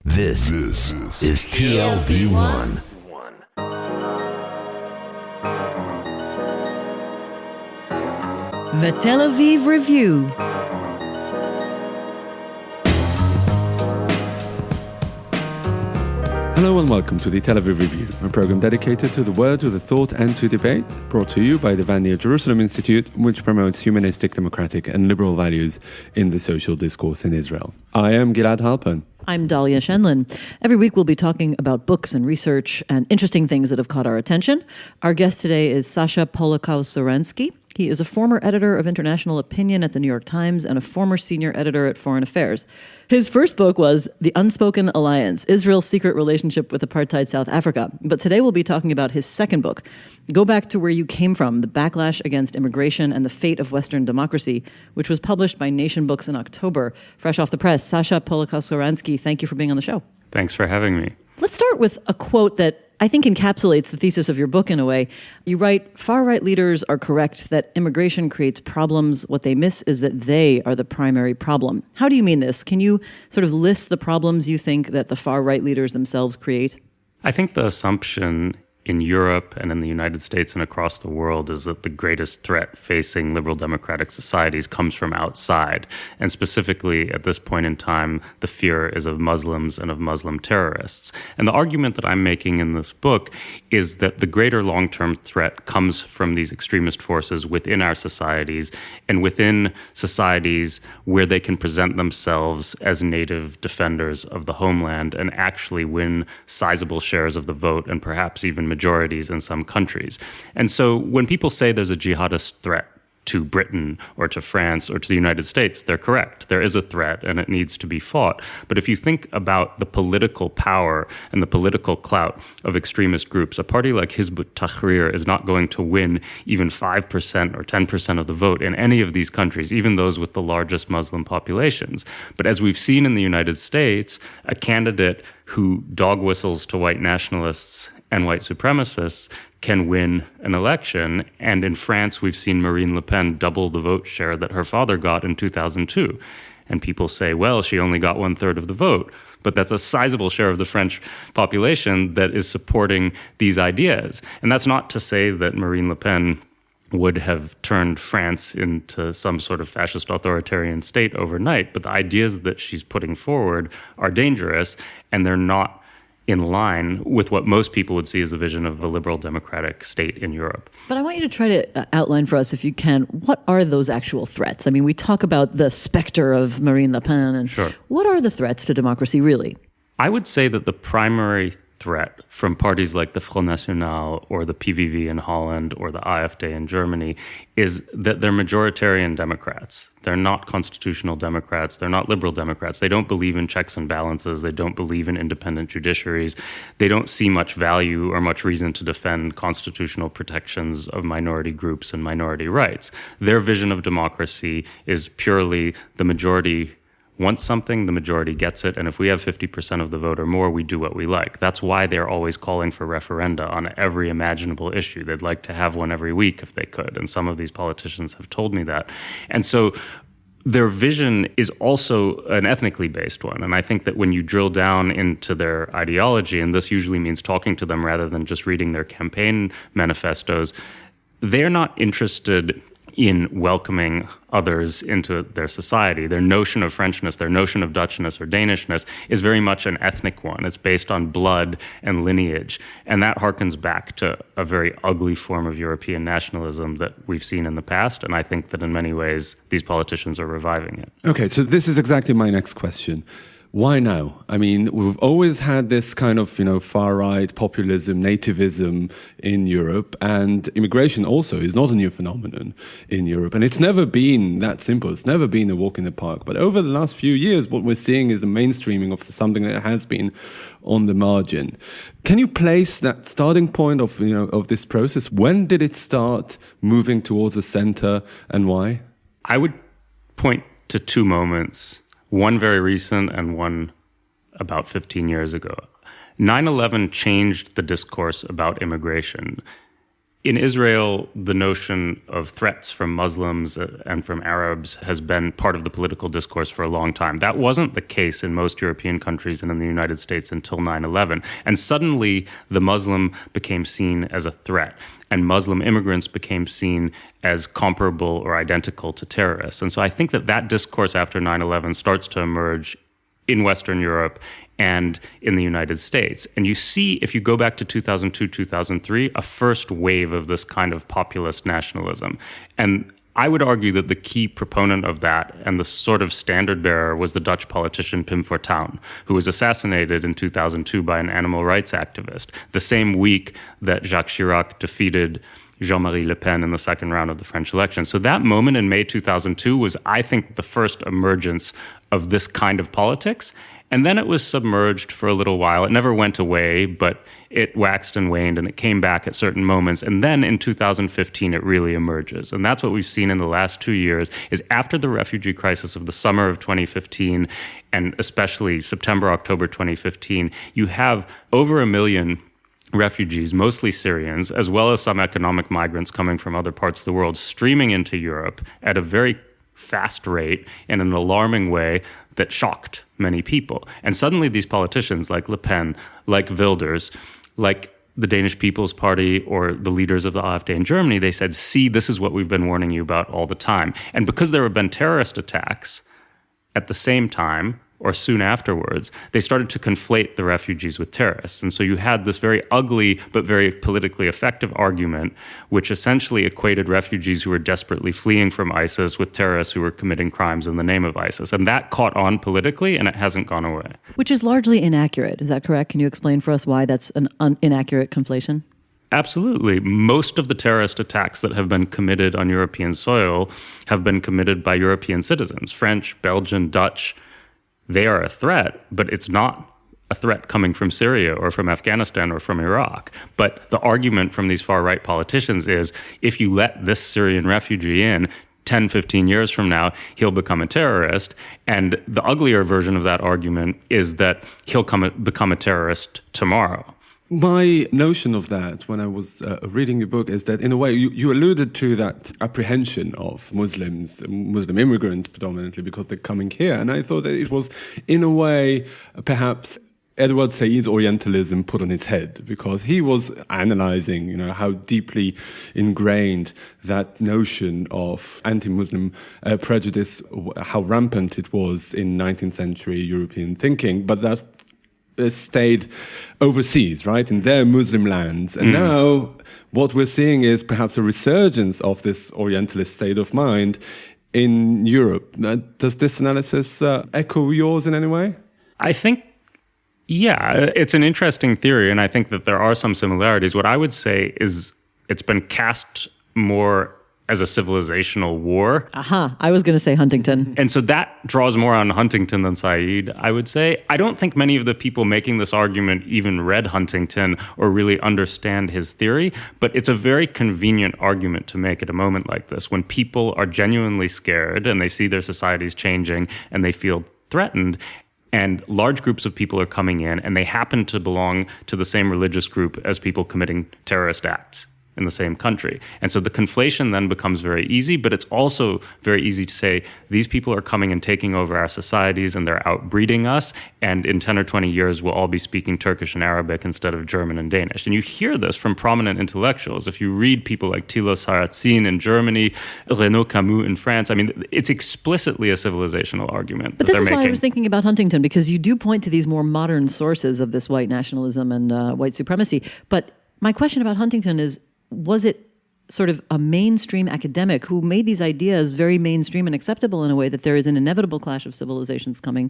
This is TLV1. The Tel Aviv Review. Hello and welcome to the Tel Aviv Review, a program dedicated to the word, to the thought and to debate, brought to you by the Van Neer Jerusalem Institute, which promotes humanistic, democratic and liberal values in the social discourse in Israel. I am Gilad Halpern. I'm Dahlia Shenlin. Every week we'll be talking about books and research and interesting things that have caught our attention. Our guest today is Sasha Polakow-Suransky. He is a former editor of international opinion at the New York Times and a former senior editor at Foreign Affairs. His first book was The Unspoken Alliance, Israel's Secret Relationship with Apartheid South Africa. But today we'll be talking about his second book, Go Back to Where You Came From, The Backlash Against Immigration and the Fate of Western Democracy, which was published by Nation Books in October. Fresh off the press, Sasha Polakow-Suransky, thank you for being on the show. Thanks for having me. Let's start with a quote that I think encapsulates the thesis of your book in a way. You write, far-right leaders are correct that immigration creates problems. What they miss is that they are the primary problem. How do you mean this? Can you sort of list the problems you think that the far-right leaders themselves create? I think the assumption in Europe and in the United States and across the world is that the greatest threat facing liberal democratic societies comes from outside. And specifically, at this point in time, the fear is of Muslims and of Muslim terrorists. And the argument that I'm making in this book is that the greater long-term threat comes from these extremist forces within our societies and within societies where they can present themselves as native defenders of the homeland and actually win sizable shares of the vote and perhaps even majorities in some countries. And so when people say there's a jihadist threat to Britain or to France or to the United States, they're correct. There is a threat and it needs to be fought. But if you think about the political power and the political clout of extremist groups, a party like Hizb ut-Tahrir is not going to win even 5% or 10% of the vote in any of these countries, even those with the largest Muslim populations. But as we've seen in the United States, a candidate who dog whistles to white nationalists and white supremacists can win an election. And in France, we've seen Marine Le Pen double the vote share that her father got in 2002. And people say, well, she only got 1/3 of the vote. But that's a sizable share of the French population that is supporting these ideas. And that's not to say that Marine Le Pen would have turned France into some sort of fascist authoritarian state overnight. But the ideas that she's putting forward are dangerous, and they're not in line with what most people would see as a vision of a liberal democratic state in Europe. But I want you to try to outline for us, if you can, what are those actual threats? I mean, we talk about the specter of Marine Le Pen, and Sure. What are the threats to democracy, really? I would say that the primary threat from parties like the Front National or the PVV in Holland or the AfD in Germany is that they're majoritarian Democrats. They're not constitutional Democrats. They're not liberal Democrats. They don't believe in checks and balances. They don't believe in independent judiciaries. They don't see much value or much reason to defend constitutional protections of minority groups and minority rights. Their vision of democracy is purely the majority wants something, the majority gets it, and if we have 50% of the vote or more, we do what we like. That's why they're always calling for referenda on every imaginable issue. They'd like to have one every week if they could, and some of these politicians have told me that. And so their vision is also an ethnically based one, and I think that when you drill down into their ideology, and this usually means talking to them rather than just reading their campaign manifestos, they're not interested in welcoming others into their society. Their notion of Frenchness, their notion of Dutchness or Danishness is very much an ethnic one. It's based on blood and lineage. And that harkens back to a very ugly form of European nationalism that we've seen in the past. And I think that in many ways, these politicians are reviving it. Okay, so this is exactly my next question. Why now? I mean, we've always had this kind of, far-right populism, nativism in Europe, and immigration also is not a new phenomenon in Europe. And it's never been that simple. It's never been a walk in the park. But over the last few years, what we're seeing is the mainstreaming of something that has been on the margin. Can you place that starting point of, of this process? When did it start moving towards the center and why? I would point to two moments. One very recent and one about 15 years ago. 9/11 changed the discourse about immigration. In Israel, the notion of threats from Muslims and from Arabs has been part of the political discourse for a long time. That wasn't the case in most European countries and in the United States until 9/11. And suddenly, the Muslim became seen as a threat, and Muslim immigrants became seen as comparable or identical to terrorists. And so I think that that discourse after 9/11 starts to emerge in Western Europe and in the United States. And you see, if you go back to 2002, 2003, a first wave of this kind of populist nationalism. And I would argue that the key proponent of that and the sort of standard bearer was the Dutch politician Pim Fortuyn, who was assassinated in 2002 by an animal rights activist, the same week that Jacques Chirac defeated Jean-Marie Le Pen in the second round of the French election. So that moment in May 2002 was, I think, the first emergence of this kind of politics. And then it was submerged for a little while. It never went away, but it waxed and waned, and it came back at certain moments. And then in 2015, it really emerges. And that's what we've seen in the last 2 years, is after the refugee crisis of the summer of 2015, and especially September, October 2015, you have over 1 million refugees, mostly Syrians, as well as some economic migrants coming from other parts of the world, streaming into Europe at a very fast rate in an alarming way that shocked many people. And suddenly these politicians like Le Pen, like Wilders, like the Danish People's Party or the leaders of the AfD in Germany, they said, see, this is what we've been warning you about all the time. And because there have been terrorist attacks at the same time, or soon afterwards, they started to conflate the refugees with terrorists. And so you had this very ugly but very politically effective argument, which essentially equated refugees who were desperately fleeing from ISIS with terrorists who were committing crimes in the name of ISIS. And that caught on politically, and it hasn't gone away. Which is largely inaccurate. Is that correct? Can you explain for us why that's an inaccurate conflation? Absolutely. Most of the terrorist attacks that have been committed on European soil have been committed by European citizens, French, Belgian, Dutch. They are a threat, but it's not a threat coming from Syria or from Afghanistan or from Iraq. But the argument from these far-right politicians is, if you let this Syrian refugee in, 10, 15 years from now, he'll become a terrorist. And the uglier version of that argument is that he'll become a terrorist tomorrow. My notion of that, when I was reading your book, is that in a way you alluded to that apprehension of Muslims, Muslim immigrants predominantly, because they're coming here. And I thought that it was, in a way, perhaps Edward Said's Orientalism put on its head, because he was analyzing, how deeply ingrained that notion of anti-Muslim prejudice, how rampant it was in 19th century European thinking, but that stayed overseas, right, in their Muslim lands. And now what we're seeing is perhaps a resurgence of this Orientalist state of mind in Europe. Does this analysis echo yours in any way? I think, yeah, it's an interesting theory, and I think that there are some similarities. What I would say is it's been cast more as a civilizational war. I was going to say Huntington. And so that draws more on Huntington than Said, I would say. I don't think many of the people making this argument even read Huntington or really understand his theory, but it's a very convenient argument to make at a moment like this, when people are genuinely scared and they see their societies changing and they feel threatened. And large groups of people are coming in, and they happen to belong to the same religious group as people committing terrorist acts in the same country. And so the conflation then becomes very easy, but it's also very easy to say, these people are coming and taking over our societies and they're outbreeding us, and in 10 or 20 years we'll all be speaking Turkish and Arabic instead of German and Danish. And you hear this from prominent intellectuals. If you read people like Thilo Sarrazin in Germany, Renaud Camus in France, I mean, it's explicitly a civilizational argument but that this is they're why making. I was thinking about Huntington, because you do point to these more modern sources of this white nationalism and white supremacy. But my question about Huntington is, was it sort of a mainstream academic who made these ideas very mainstream and acceptable in a way that there is an inevitable clash of civilizations coming?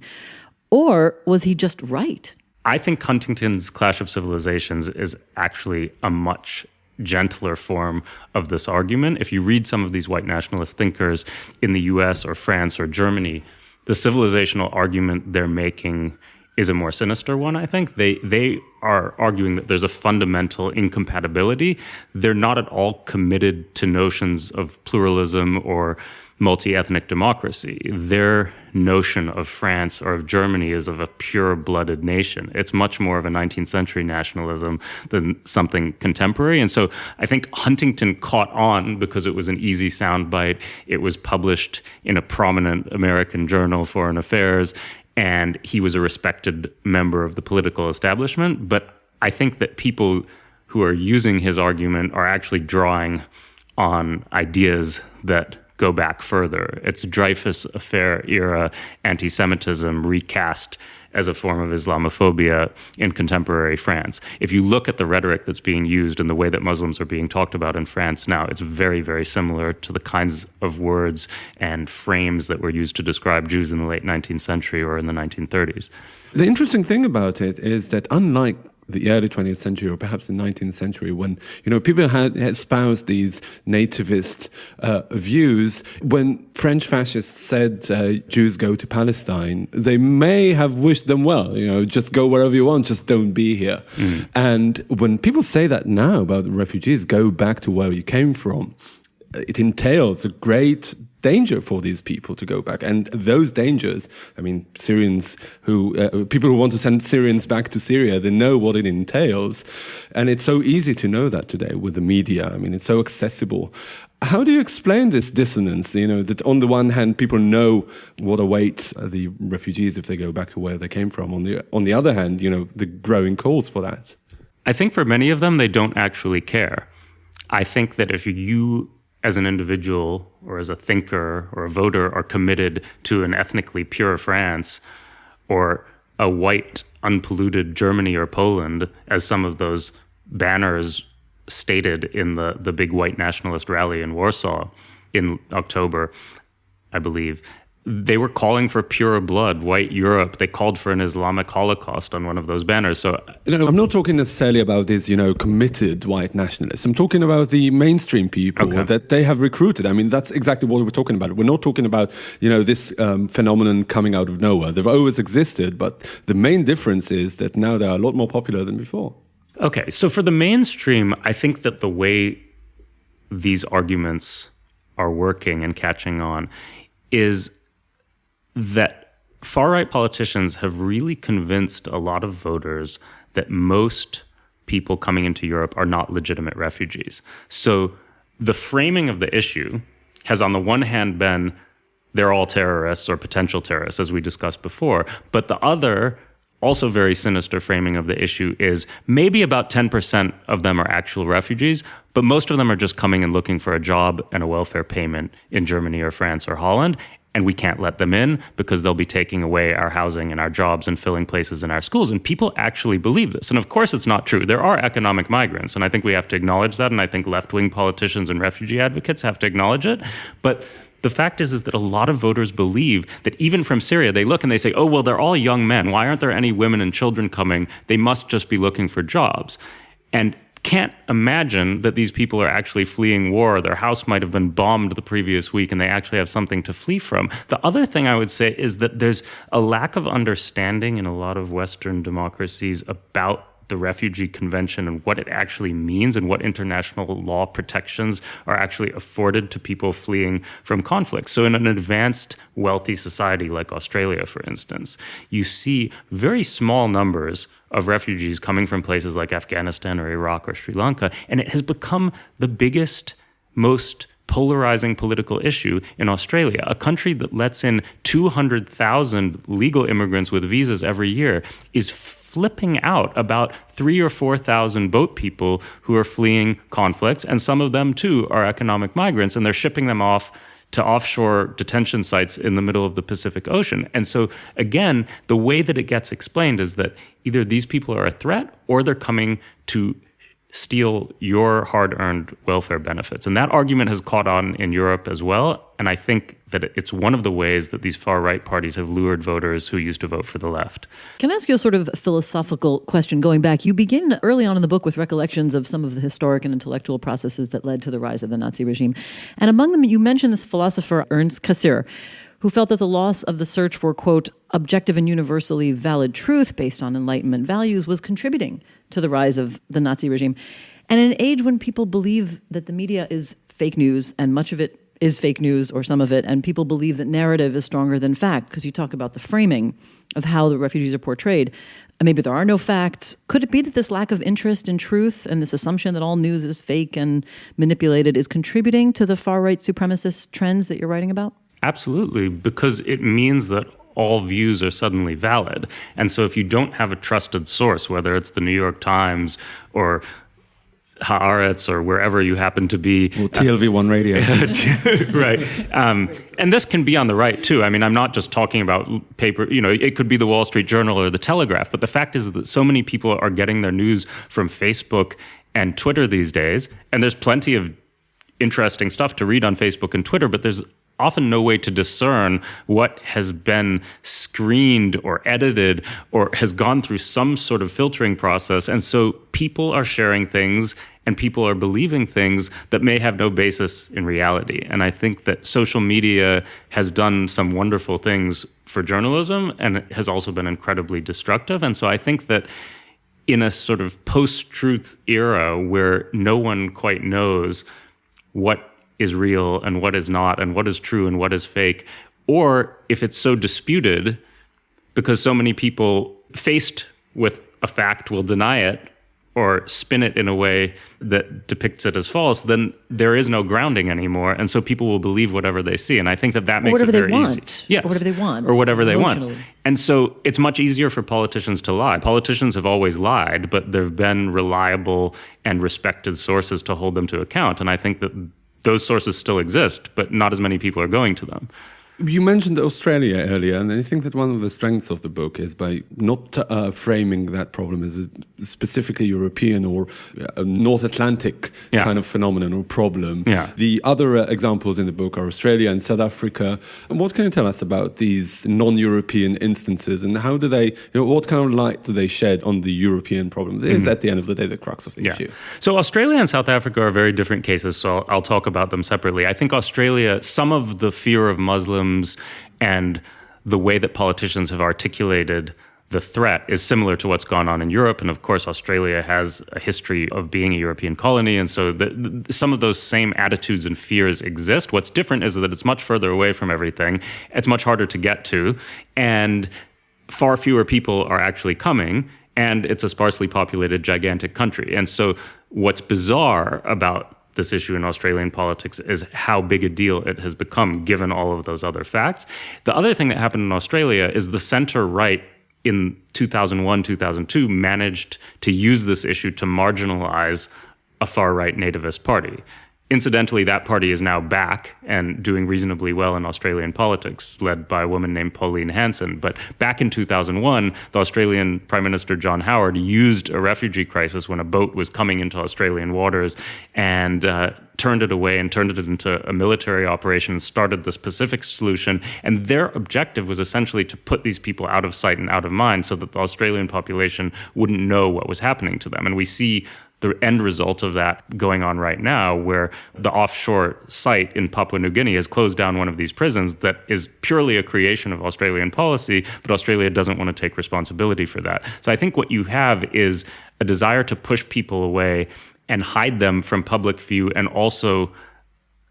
Or was he just right? I think Huntington's Clash of Civilizations is actually a much gentler form of this argument. If you read some of these white nationalist thinkers in the US or France or Germany, the civilizational argument they're making is a more sinister one, I think. They are arguing that there's a fundamental incompatibility. They're not at all committed to notions of pluralism or multi-ethnic democracy. Their notion of France or of Germany is of a pure-blooded nation. It's much more of a 19th century nationalism than something contemporary. And so I think Huntington caught on because it was an easy soundbite. It was published in a prominent American journal, Foreign Affairs, and he was a respected member of the political establishment. But I think that people who are using his argument are actually drawing on ideas that go back further. It's Dreyfus Affair era anti-Semitism recast as a form of Islamophobia in contemporary France. If you look at the rhetoric that's being used and the way that Muslims are being talked about in France now, it's very, very similar to the kinds of words and frames that were used to describe Jews in the late 19th century or in the 1930s. The interesting thing about it is that unlike the early 20th century or perhaps the 19th century when, people had espoused these nativist views, when French fascists said Jews go to Palestine, they may have wished them well, just go wherever you want, just don't be here. And when people say that now about the refugees, go back to where you came from, it entails a great danger for these people to go back. And those dangers, Syrians people who want to send Syrians back to Syria, they know what it entails. And it's so easy to know that today with the media. It's so accessible. How do you explain this dissonance, that on the one hand, people know what awaits the refugees if they go back to where they came from. On the other hand, the growing calls for that. I think for many of them, they don't actually care. I think that if you as an individual or as a thinker or a voter are committed to an ethnically pure France or a white, unpolluted Germany or Poland, as some of those banners stated in the big white nationalist rally in Warsaw in October, I believe, they were calling for pure blood, white Europe. They called for an Islamic Holocaust on one of those banners. So, I'm not talking necessarily about these, committed white nationalists. I'm talking about the mainstream people that they have recruited. That's exactly what we're talking about. We're not talking about, this phenomenon coming out of nowhere. They've always existed, but the main difference is that now they are a lot more popular than before. Okay, so for the mainstream, I think that the way these arguments are working and catching on is that far-right politicians have really convinced a lot of voters that most people coming into Europe are not legitimate refugees. So the framing of the issue has on the one hand been they're all terrorists or potential terrorists, as we discussed before, but the other also very sinister framing of the issue is maybe about 10% of them are actual refugees, but most of them are just coming and looking for a job and a welfare payment in Germany or France or Holland, and we can't let them in because they'll be taking away our housing and our jobs and filling places in our schools. And people actually believe this. And of course, it's not true. There are economic migrants, and I think we have to acknowledge that, and I think left-wing politicians and refugee advocates have to acknowledge it. But the fact is that a lot of voters believe that even from Syria, they look and they say, oh, well, they're all young men. Why aren't there any women and children coming? They must just be looking for jobs. And can't imagine that these people are actually fleeing war. Their house might have been bombed the previous week and they actually have something to flee from. The other thing I would say is that there's a lack of understanding in a lot of Western democracies about the Refugee Convention and what it actually means and what international law protections are actually afforded to people fleeing from conflict. So in an advanced, wealthy society like Australia, for instance, you see very small numbers of refugees coming from places like Afghanistan or Iraq or Sri Lanka, and it has become the biggest, most polarizing political issue in Australia, a country that lets in 200,000 legal immigrants with visas every year is flipping out about 3,000 or 4,000 boat people who are fleeing conflicts, and some of them too are economic migrants, and they're shipping them off to offshore detention sites in the middle of the Pacific Ocean. And so again, the way that it gets explained is that either these people are a threat or they're coming to steal your hard-earned welfare benefits. And that argument has caught on in Europe as well. And I think that it's one of the ways that these far-right parties have lured voters who used to vote for the left. Can I ask you a sort of philosophical question going back? You begin early on in the book with recollections of some of the historic and intellectual processes that led to the rise of the Nazi regime. And among them, you mention this philosopher Ernst Cassirer, who felt that the loss of the search for, quote, objective and universally valid truth based on Enlightenment values was contributing to the rise of the Nazi regime. And in an age when people believe that the media is fake news, and much of it is fake news, or some of it, and people believe that narrative is stronger than fact, because you talk about the framing of how the refugees are portrayed. And maybe there are no facts. Could it be that this lack of interest in truth and this assumption that all news is fake and manipulated is contributing to the far-right supremacist trends that you're writing about? Absolutely, because it means that all views are suddenly valid. And so if you don't have a trusted source, whether it's the New York Times or Haaretz or wherever you happen to be. Or TLV1 radio. Right. And this can be on the right, too. I mean, I'm not just talking about paper. It could be the Wall Street Journal or the Telegraph. But the fact is that so many people are getting their news from Facebook and Twitter these days. And there's plenty of interesting stuff to read on Facebook and Twitter, but there's often no way to discern what has been screened or edited or has gone through some sort of filtering process. And so people are sharing things and people are believing things that may have no basis in reality. And I think that social media has done some wonderful things for journalism, and it has also been incredibly destructive. And so I think that in a sort of post-truth era where no one quite knows what is real and what is not, and what is true and what is fake, or if it's so disputed because so many people faced with a fact will deny it or spin it in a way that depicts it as false, then there is no grounding anymore, and so people will believe whatever they see. And I think that makes it very easy. Yes. Or whatever they want. Or whatever they want. And so it's much easier for politicians to lie. Politicians have always lied, but there have been reliable and respected sources to hold them to account. And I think that those sources still exist, but not as many people are going to them. You mentioned Australia earlier, and I think that one of the strengths of the book is by not framing that problem as a specifically European or North Atlantic kind of phenomenon or problem. Yeah. The other examples in the book are Australia and South Africa. And what can you tell us about these non-European instances, and how do they, what kind of light do they shed on the European problem? It is at the end of the day the crux of the issue. So Australia and South Africa are very different cases, so I'll talk about them separately. I think Australia, some of the fear of Muslims and the way that politicians have articulated the threat is similar to what's gone on in Europe. And of course, Australia has a history of being a European colony. And so some of those same attitudes and fears exist. What's different is that it's much further away from everything. It's much harder to get to. And far fewer people are actually coming. And it's a sparsely populated, gigantic country. And so what's bizarre about this issue in Australian politics is how big a deal it has become, given all of those other facts. The other thing that happened in Australia is the center-right in 2001, 2002 managed to use this issue to marginalize a far-right nativist party. Incidentally, that party is now back and doing reasonably well in Australian politics, led by a woman named Pauline Hanson. But back in 2001, the Australian Prime Minister John Howard used a refugee crisis when a boat was coming into Australian waters and turned it away and turned it into a military operation and started this Pacific solution. And their objective was essentially to put these people out of sight and out of mind so that the Australian population wouldn't know what was happening to them. And we see the end result of that going on right now, where the offshore site in Papua New Guinea has closed down one of these prisons that is purely a creation of Australian policy, but Australia doesn't want to take responsibility for that. So I think what you have is a desire to push people away and hide them from public view, and also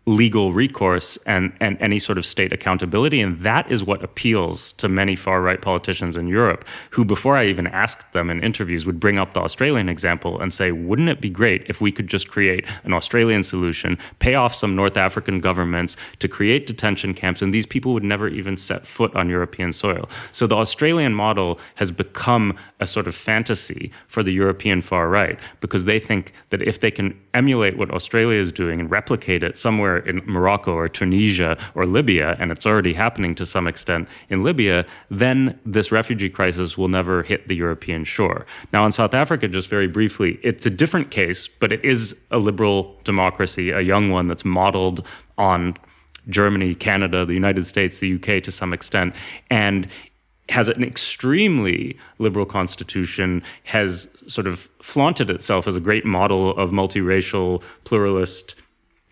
legal recourse and any sort of state accountability. And that is what appeals to many far-right politicians in Europe, who, before I even asked them in interviews, would bring up the Australian example and say, wouldn't it be great if we could just create an Australian solution, pay off some North African governments to create detention camps, and these people would never even set foot on European soil. So the Australian model has become a sort of fantasy for the European far-right, because they think that if they can emulate what Australia is doing and replicate it somewhere in Morocco or Tunisia or Libya, and it's already happening to some extent in Libya, then this refugee crisis will never hit the European shore. Now, in South Africa, just very briefly, it's a different case, but it is a liberal democracy, a young one that's modeled on Germany, Canada, the United States, the UK to some extent, and has an extremely liberal constitution, has sort of flaunted itself as a great model of multiracial, pluralist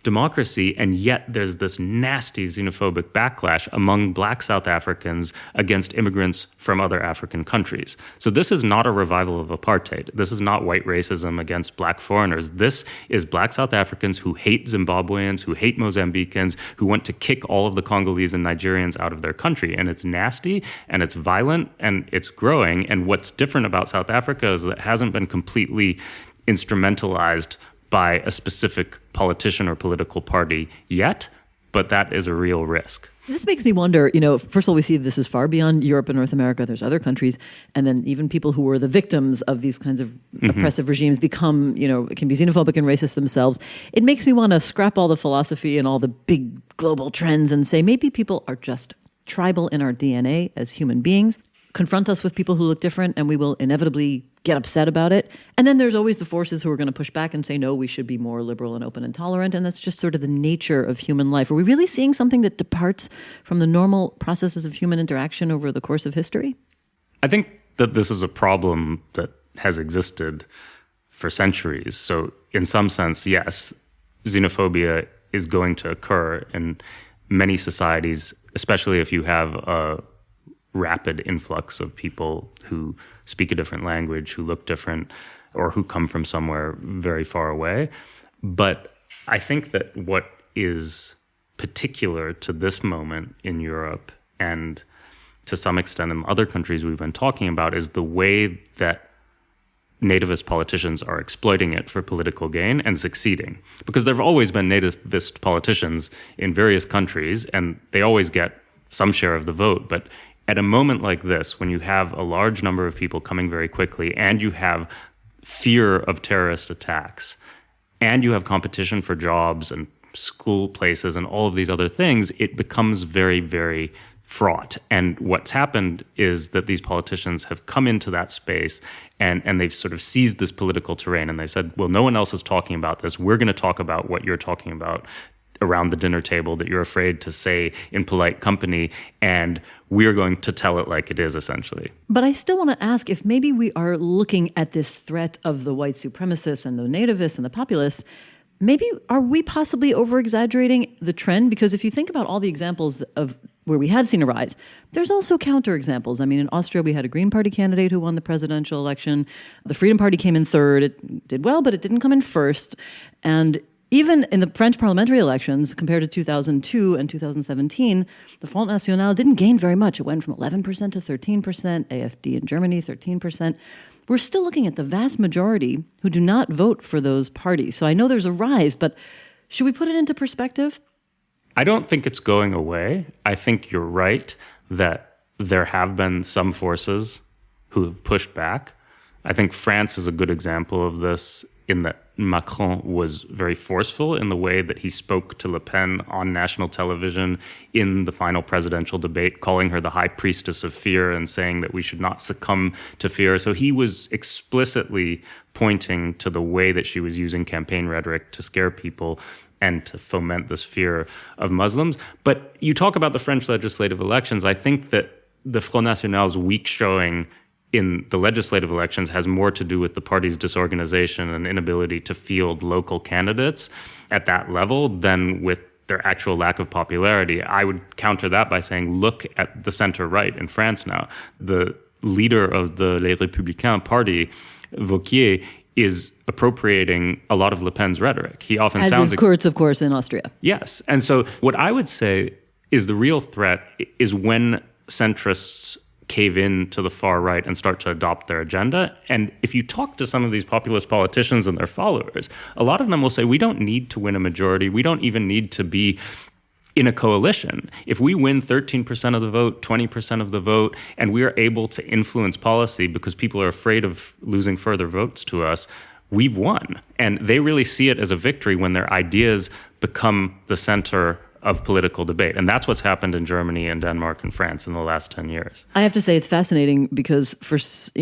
democracy, and yet there's this nasty xenophobic backlash among Black South Africans against immigrants from other African countries. So this is not a revival of apartheid. This is not white racism against Black foreigners. This is Black South Africans who hate Zimbabweans, who hate Mozambicans, who want to kick all of the Congolese and Nigerians out of their country. And it's nasty, and it's violent, and it's growing. And what's different about South Africa is that it hasn't been completely instrumentalized by a specific politician or political party yet, but that is a real risk. This makes me wonder, first of all, we see this is far beyond Europe and North America. There's other countries. And then even people who were the victims of these kinds of oppressive regimes become, can be xenophobic and racist themselves. It makes me want to scrap all the philosophy and all the big global trends and say maybe people are just tribal in our DNA as human beings. Confront us with people who look different and we will inevitably get upset about it. And then there's always the forces who are going to push back and say, no, we should be more liberal and open and tolerant. And that's just sort of the nature of human life. Are we really seeing something that departs from the normal processes of human interaction over the course of history? I think that this is a problem that has existed for centuries. So in some sense, yes, xenophobia is going to occur in many societies, especially if you have a rapid influx of people who speak a different language, who look different, or who come from somewhere very far away. But I think that what is particular to this moment in Europe and to some extent in other countries we've been talking about is the way that nativist politicians are exploiting it for political gain and succeeding. Because there have always been nativist politicians in various countries, and they always get some share of the vote. But at a moment like this, when you have a large number of people coming very quickly and you have fear of terrorist attacks and you have competition for jobs and school places and all of these other things, it becomes very, very fraught. And what's happened is that these politicians have come into that space and they've sort of seized this political terrain and they said, well, no one else is talking about this. We're going to talk about what you're talking about around the dinner table that you're afraid to say in polite company, and we're going to tell it like it is, essentially. But I still want to ask if maybe we are looking at this threat of the white supremacists and the nativists and the populists, maybe are we possibly over-exaggerating the trend? Because if you think about all the examples of where we have seen a rise, there's also counterexamples. I mean, in Austria, we had a Green Party candidate who won the presidential election. The Freedom Party came in third. It did well, but it didn't come in first. And even in the French parliamentary elections, compared to 2002 and 2017, the Front National didn't gain very much. It went from 11% to 13%, AfD in Germany, 13%. We're still looking at the vast majority who do not vote for those parties. So I know there's a rise, but should we put it into perspective? I don't think it's going away. I think you're right that there have been some forces who have pushed back. I think France is a good example of this in that Macron was very forceful in the way that he spoke to Le Pen on national television in the final presidential debate, calling her the high priestess of fear and saying that we should not succumb to fear. So he was explicitly pointing to the way that she was using campaign rhetoric to scare people and to foment this fear of Muslims. But you talk about the French legislative elections. I think that the Front National's weak showing in the legislative elections has more to do with the party's disorganization and inability to field local candidates at that level than with their actual lack of popularity. I would counter that by saying, look at the center-right in France now. The leader of the Les Républicains party, Wauquiez, is appropriating a lot of Le Pen's rhetoric. He often sounds... As is Kurz, of course, in Austria. Yes. And so what I would say is the real threat is when centrists cave in to the far right and start to adopt their agenda. And if you talk to some of these populist politicians and their followers, a lot of them will say, we don't need to win a majority. We don't even need to be in a coalition. If we win 13% of the vote, 20% of the vote, and we are able to influence policy because people are afraid of losing further votes to us, we've won. And they really see it as a victory when their ideas become the center of political debate. And that's what's happened in Germany and Denmark and France in the last 10 years. I have to say it's fascinating because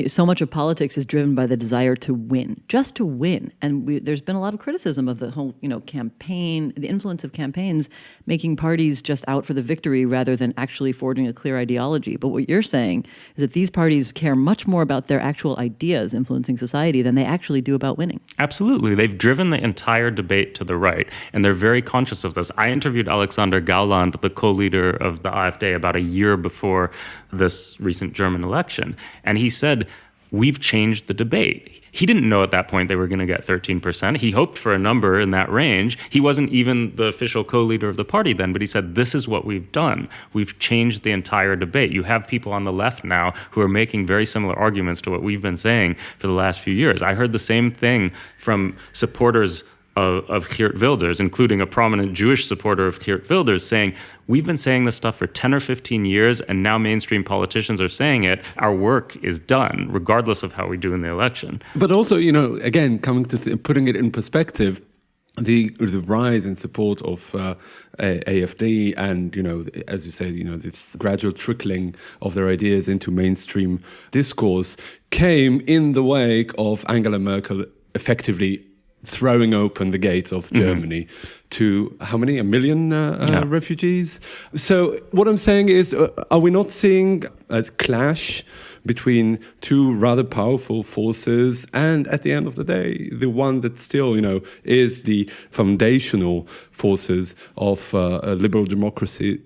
so much of politics is driven by the desire to win, just to win. And there's been a lot of criticism of the whole, campaign, the influence of campaigns making parties just out for the victory rather than actually forging a clear ideology. But what you're saying is that these parties care much more about their actual ideas influencing society than they actually do about winning. Absolutely. They've driven the entire debate to the right, and they're very conscious of this. I interviewed Alexander Gauland, the co-leader of the AfD, about a year before this recent German election, and he said, we've changed the debate. He didn't know at that point they were going to get 13%. He hoped for a number in that range. He wasn't even the official co-leader of the party then, but he said, this is what we've done. We've changed the entire debate. You have people on the left now who are making very similar arguments to what we've been saying for the last few years. I heard the same thing from supporters of Geert Wilders, including a prominent Jewish supporter of Geert Wilders, saying, we've been saying this stuff for 10 or 15 years, and now mainstream politicians are saying it. Our work is done, regardless of how we do in the election. But also, again, coming to putting it in perspective, the rise in support of AfD and, as you say, this gradual trickling of their ideas into mainstream discourse came in the wake of Angela Merkel effectively throwing open the gates of Germany to how many? 1 million refugees? So what I'm saying is, are we not seeing a clash between two rather powerful forces? And at the end of the day, the one that still, is the foundational forces of liberal democracy,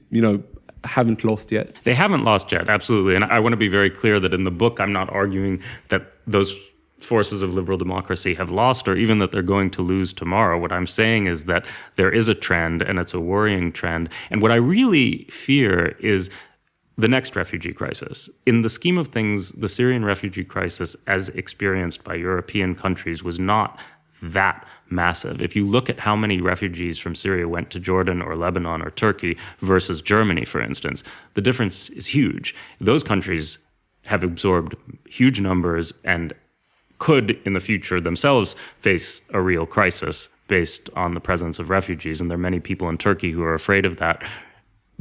haven't lost yet? They haven't lost yet, absolutely. And I want to be very clear that in the book, I'm not arguing that those forces of liberal democracy have lost or even that they're going to lose tomorrow. What I'm saying is that there is a trend, and it's a worrying trend. And what I really fear is the next refugee crisis. In the scheme of things, the Syrian refugee crisis, as experienced by European countries, was not that massive. If you look at how many refugees from Syria went to Jordan or Lebanon or Turkey versus Germany, for instance, the difference is huge. Those countries have absorbed huge numbers and could in the future themselves face a real crisis based on the presence of refugees. And there are many people in Turkey who are afraid of that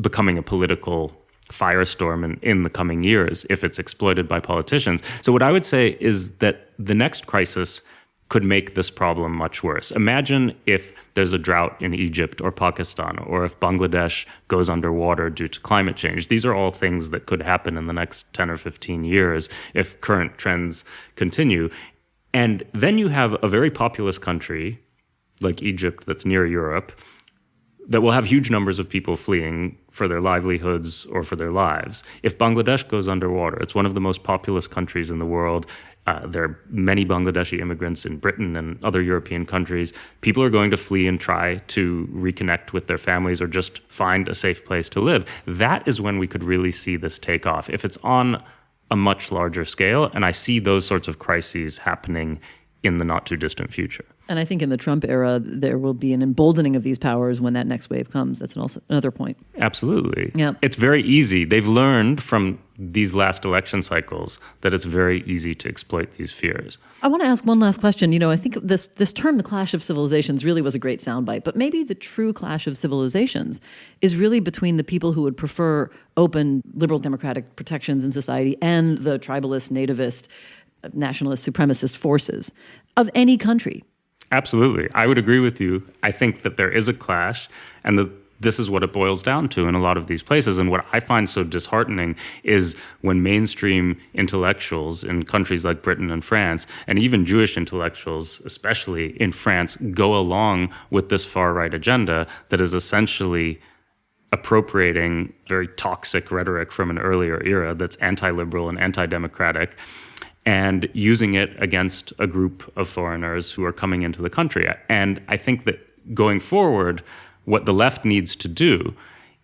becoming a political firestorm in the coming years if it's exploited by politicians. So what I would say is that the next crisis could make this problem much worse. Imagine if there's a drought in Egypt or Pakistan, or if Bangladesh goes underwater due to climate change. These are all things that could happen in the next 10 or 15 years if current trends continue. And then you have a very populous country like Egypt that's near Europe that will have huge numbers of people fleeing for their livelihoods or for their lives. If Bangladesh goes underwater, it's one of the most populous countries in the world. There are many Bangladeshi immigrants in Britain and other European countries. People are going to flee and try to reconnect with their families or just find a safe place to live. That is when we could really see this take off. If it's on a much larger scale, and I see those sorts of crises happening in the not too distant future. And I think in the Trump era, there will be an emboldening of these powers when that next wave comes. That's also another point. Absolutely. Yeah. It's very easy. They've learned from these last election cycles that it's very easy to exploit these fears. I want to ask one last question. I think this term, the clash of civilizations, really was a great soundbite. But maybe the true clash of civilizations is really between the people who would prefer open, liberal democratic protections in society and the tribalist, nativist, nationalist, supremacist forces of any country. Absolutely. I would agree with you. I think that there is a clash, and that this is what it boils down to in a lot of these places. And what I find so disheartening is when mainstream intellectuals in countries like Britain and France, and even Jewish intellectuals, especially in France, go along with this far-right agenda that is essentially appropriating very toxic rhetoric from an earlier era that's anti-liberal and anti-democratic, and using it against a group of foreigners who are coming into the country. And I think that going forward, what the left needs to do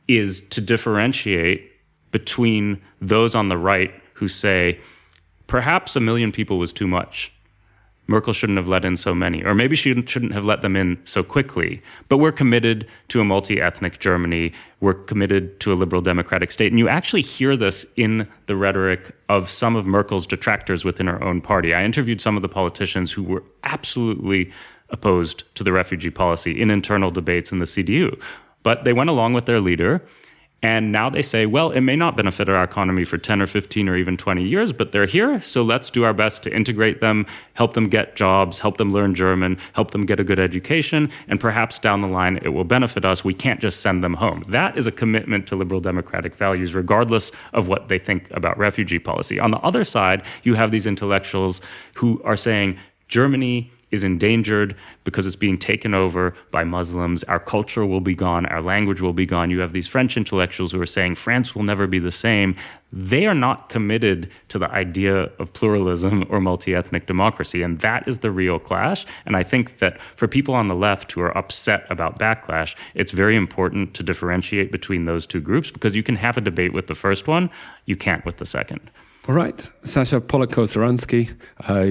is to differentiate between those on the right who say, perhaps 1 million people was too much. Merkel shouldn't have let in so many, or maybe she shouldn't have let them in so quickly. But we're committed to a multi-ethnic Germany. We're committed to a liberal democratic state. And you actually hear this in the rhetoric of some of Merkel's detractors within her own party. I interviewed some of the politicians who were absolutely opposed to the refugee policy in internal debates in the CDU. But they went along with their leader. And now they say, well, it may not benefit our economy for 10 or 15 or even 20 years, but they're here. So let's do our best to integrate them, help them get jobs, help them learn German, help them get a good education. And perhaps down the line, it will benefit us. We can't just send them home. That is a commitment to liberal democratic values, regardless of what they think about refugee policy. On the other side, you have these intellectuals who are saying Germany is endangered because it's being taken over by Muslims. Our culture will be gone. Our language will be gone. You have these French intellectuals who are saying France will never be the same. They are not committed to the idea of pluralism or multi-ethnic democracy. And that is the real clash. And I think that for people on the left who are upset about backlash, it's very important to differentiate between those two groups, because you can have a debate with the first one, you can't with the second. All right, Sasha Polakow-Suransky,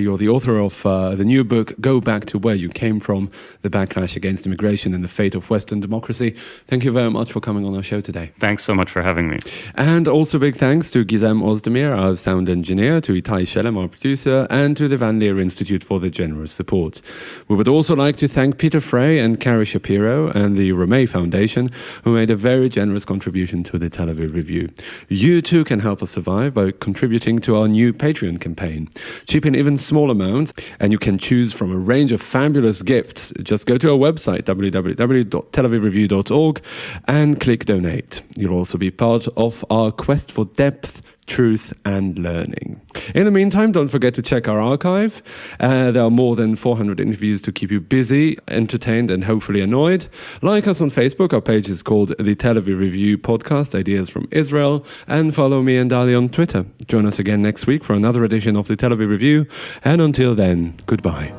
you're the author of the new book, Go Back to Where You Came From, The Backlash Against Immigration and the Fate of Western Democracy. Thank you very much for coming on our show today. Thanks so much for having me. And also big thanks to Gizem Ozdemir, our sound engineer, to Itai Shelem, our producer, and to the Van Leer Institute for their generous support. We would also like to thank Peter Frey and Carrie Shapiro and the Romay Foundation, who made a very generous contribution to the Tel Aviv Review. You too can help us survive by contributing to our new Patreon campaign. Chip in even small amounts, and you can choose from a range of fabulous gifts. Just go to our website, www.telavivreview.org, and click donate. You'll also be part of our quest for depth, truth and learning. In the meantime, don't forget to check our archive. There are more than 400 interviews to keep you busy, entertained and hopefully annoyed. Like us on Facebook. Our page is called the Tel Aviv Review Podcast, Ideas from Israel. And follow me and Dali on Twitter. Join us again next week for another edition of the Tel Aviv Review. And until then, goodbye.